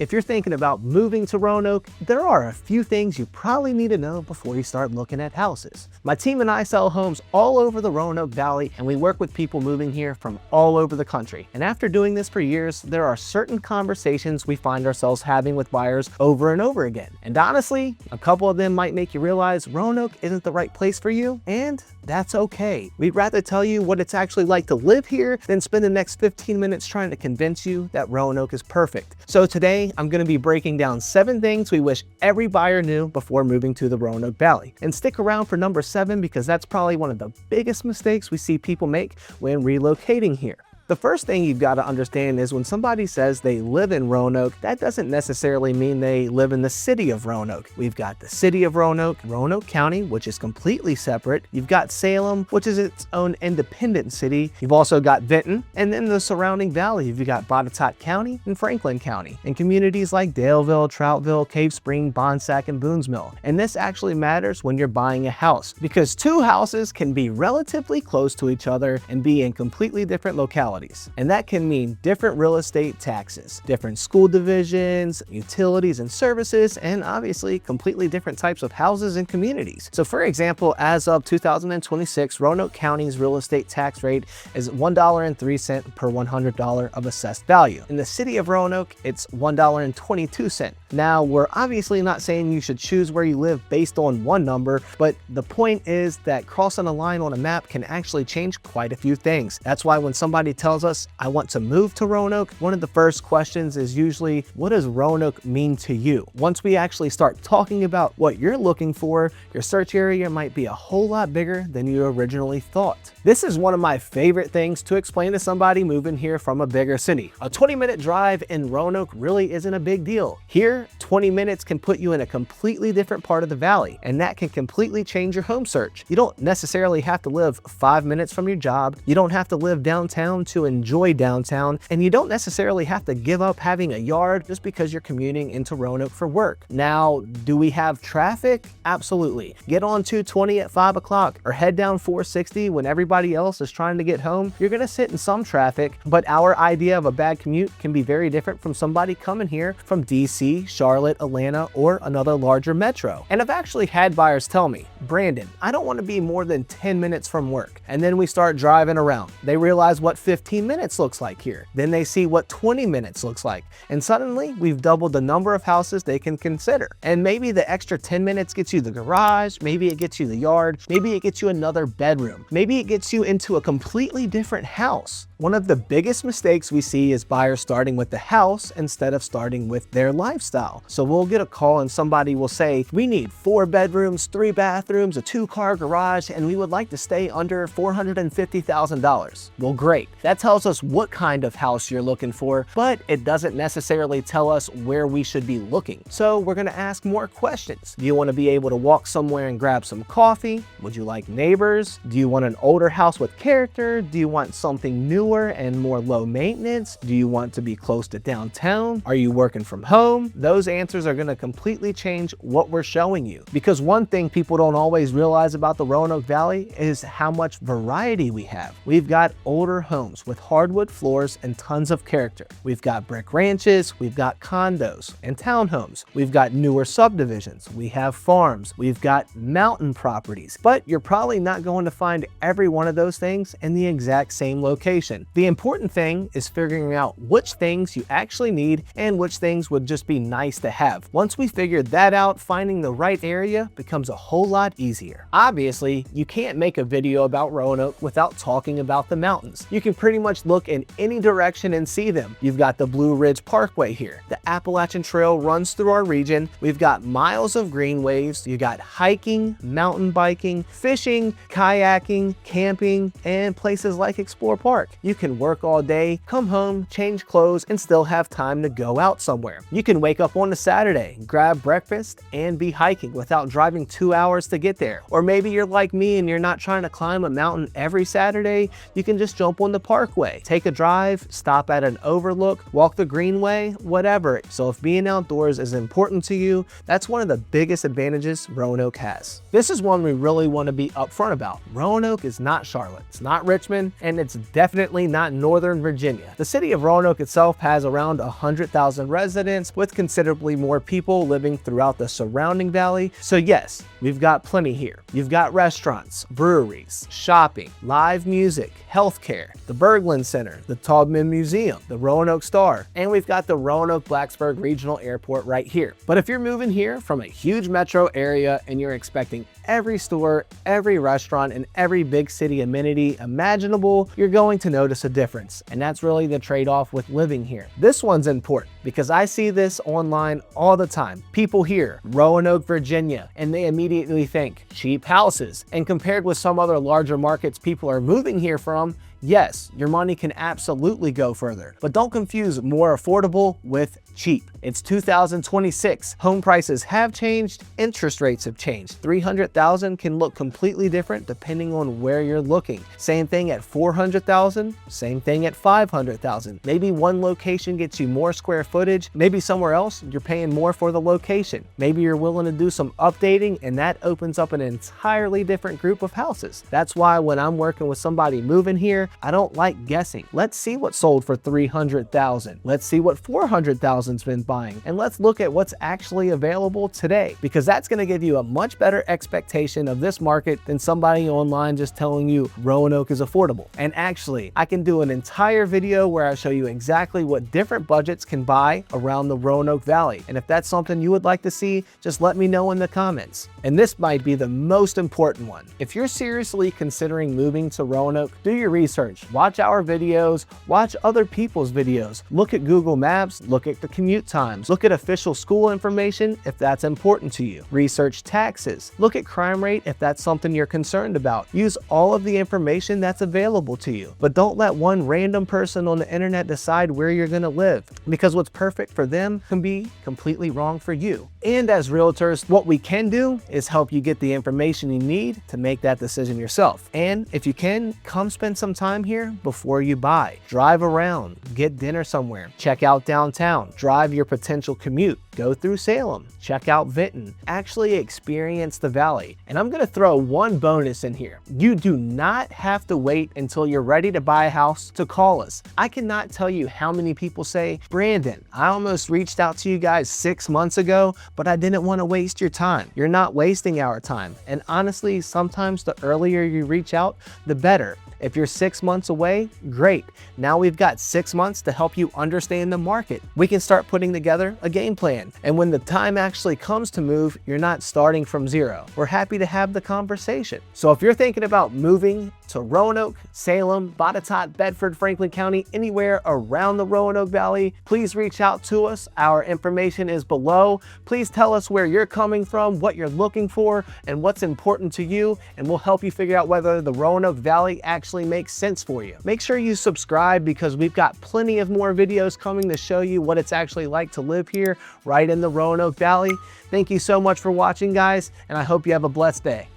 If you're thinking about moving to Roanoke, there are a few things you probably need to know before you start looking at houses. My team and I sell homes all over the Roanoke Valley, and we work with people moving here from all over the country. And after doing this for years, there are certain conversations we find ourselves having with buyers over and over again. And honestly, a couple of them might make you realize Roanoke isn't the right place for you, and that's okay. We'd rather tell you what it's actually like to live here than spend the next 15 minutes trying to convince you that Roanoke is perfect. So today, I'm going to be breaking down 7 things we wish every buyer knew before moving to the Roanoke Valley. And stick around for number 7 because that's probably one of the biggest mistakes we see people make when relocating here. The first thing you've got to understand is when somebody says they live in Roanoke, that doesn't necessarily mean they live in the city of Roanoke. We've got the city of Roanoke, Roanoke County, which is completely separate. You've got Salem, which is its own independent city. You've also got Vinton, and then the surrounding valley. You've got Botetourt County and Franklin County, and communities like Daleville, Troutville, Cave Spring, Bonsack, and Boones Mill. And this actually matters when you're buying a house because 2 houses can be relatively close to each other and be in completely different localities. And that can mean different real estate taxes, different school divisions, utilities and services, and obviously completely different types of houses and communities. So for example, as of 2026, Roanoke County's real estate tax rate is $1.03 per $100 of assessed value. In the city of Roanoke, it's $1.22. Now, we're obviously not saying you should choose where you live based on one number, but the point is that crossing a line on a map can actually change quite a few things. That's why when somebody tells us, I want to move to Roanoke, one of the first questions is usually, what does Roanoke mean to you? Once we actually start talking about what you're looking for, your search area might be a whole lot bigger than you originally thought. This is one of my favorite things to explain to somebody moving here from a bigger city. A 20-minute drive in Roanoke really isn't a big deal. Here, 20 minutes can put you in a completely different part of the valley, and that can completely change your home search. You don't necessarily have to live 5 minutes from your job. You don't have to live downtown to enjoy downtown, and you don't necessarily have to give up having a yard just because you're commuting into Roanoke for work. Now, do we have traffic? Absolutely. Get on 220 at 5 o'clock or head down 460 when everybody else is trying to get home. You're gonna sit in some traffic, but our idea of a bad commute can be very different from somebody coming here from DC, Charlotte, Atlanta, or another larger metro. And I've actually had buyers tell me, Brandon, I don't want to be more than 10 minutes from work. And then we start driving around. They realize what 15 minutes looks like here. Then they see what 20 minutes looks like. And suddenly we've doubled the number of houses they can consider. And maybe the extra 10 minutes gets you the garage, maybe it gets you the yard, maybe it gets you another bedroom, maybe it gets you into a completely different house. One of the biggest mistakes we see is buyers starting with the house instead of starting with their lifestyle. So we'll get a call and somebody will say, we need 4 bedrooms, 3 bathrooms, a 2-car garage, and we would like to stay under $450,000. Well, great. That tells us what kind of house you're looking for, but it doesn't necessarily tell us where we should be looking. So we're gonna ask more questions. Do you wanna be able to walk somewhere and grab some coffee? Would you like neighbors? Do you want an older house with character? Do you want something newer and more low maintenance? Do you want to be close to downtown? Are you working from home? Those answers are going to completely change what we're showing you. Because one thing people don't always realize about the Roanoke Valley is how much variety we have. We've got older homes with hardwood floors and tons of character. We've got brick ranches, we've got condos and townhomes. We've got newer subdivisions. We have farms. We've got mountain properties. But you're probably not going to find every one of those things in the exact same location. The important thing is figuring out which things you actually need and which things would just be nice to have. Once we figured that out, finding the right area becomes a whole lot easier. Obviously, you can't make a video about Roanoke without talking about the mountains. You can pretty much look in any direction and see them. You've got the Blue Ridge Parkway here. The Appalachian Trail runs through our region. We've got miles of greenways. You got hiking, mountain biking, fishing, kayaking, camping, and places like Explore Park. You can work all day, come home, change clothes, and still have time to go out somewhere. You can wake up on a Saturday, grab breakfast, and be hiking without driving 2 hours to get there. Or maybe you're like me and you're not trying to climb a mountain every Saturday. You can just jump on the park parkway, take a drive, stop at an overlook, walk the greenway, whatever. So if being outdoors is important to you, that's one of the biggest advantages Roanoke has. This is one we really want to be upfront about. Roanoke is not Charlotte, it's not Richmond, and it's definitely not Northern Virginia. The city of Roanoke itself has around 100,000 residents, with considerably more people living throughout the surrounding valley. So yes, we've got plenty here. You've got restaurants, breweries, shopping, live music, healthcare, the Berglund Center, the Taubman Museum, the Roanoke Star, and we've got the Roanoke Blacksburg Regional Airport right here. But if you're moving here from a huge metro area and you're expecting every store, every restaurant, and every big city amenity imaginable, you're going to notice a difference. And that's really the trade-off with living here. This one's important because I see this online all the time. People hear Roanoke, Virginia, and they immediately think cheap houses. And compared with some other larger markets people are moving here from, yes, your money can absolutely go further, but don't confuse more affordable with cheap. It's 2026. Home prices have changed, interest rates have changed. $300,000 can look completely different depending on where you're looking. Same thing at $400,000, same thing at $500,000. Maybe one location gets you more square footage, maybe somewhere else you're paying more for the location. Maybe you're willing to do some updating and that opens up an entirely different group of houses. That's why when I'm working with somebody moving here, I don't like guessing. Let's see what sold for $300,000. Let's see what $400,000's been buying, and let's look at what's actually available today, because that's going to give you a much better expectation of this market than somebody online just telling you Roanoke is affordable. And actually, I can do an entire video where I show you exactly what different budgets can buy around the Roanoke Valley. And if that's something you would like to see, just let me know in the comments. And this might be the most important one. If you're seriously considering moving to Roanoke, do your research. Watch our videos, watch other people's videos, look at Google Maps, look at the commute times, look at official school information if that's important to you, research taxes, look at crime rate if that's something you're concerned about. Use all of the information that's available to you, but don't let one random person on the internet decide where you're going to live, because what's perfect for them can be completely wrong for you. And as realtors, what we can do is help you get the information you need to make that decision yourself. And if you can, come spend some time here before you buy. Drive around, get dinner somewhere, check out downtown, drive your potential commute, go through Salem, check out Vinton, actually experience the valley. And I'm gonna throw one bonus in here. You do not have to wait until you're ready to buy a house to call us. I cannot tell you how many people say, Brandon, I almost reached out to you guys 6 months ago, but I didn't want to waste your time. You're not wasting our time. And honestly, sometimes the earlier you reach out, the better. If you're 6 months away, great. Now we've got 6 months to help you understand the market. We can start putting together a game plan. And when the time actually comes to move, you're not starting from zero. We're happy to have the conversation. So if you're thinking about moving to Roanoke, Salem, Botetourt, Bedford, Franklin County, anywhere around the Roanoke Valley, please reach out to us. Our information is below. Please tell us where you're coming from, what you're looking for, and what's important to you, and we'll help you figure out whether the Roanoke Valley actually makes sense for you. Make sure you subscribe, because we've got plenty of more videos coming to show you what it's actually like to live here right in the Roanoke Valley. Thank you so much for watching, guys, and I hope you have a blessed day.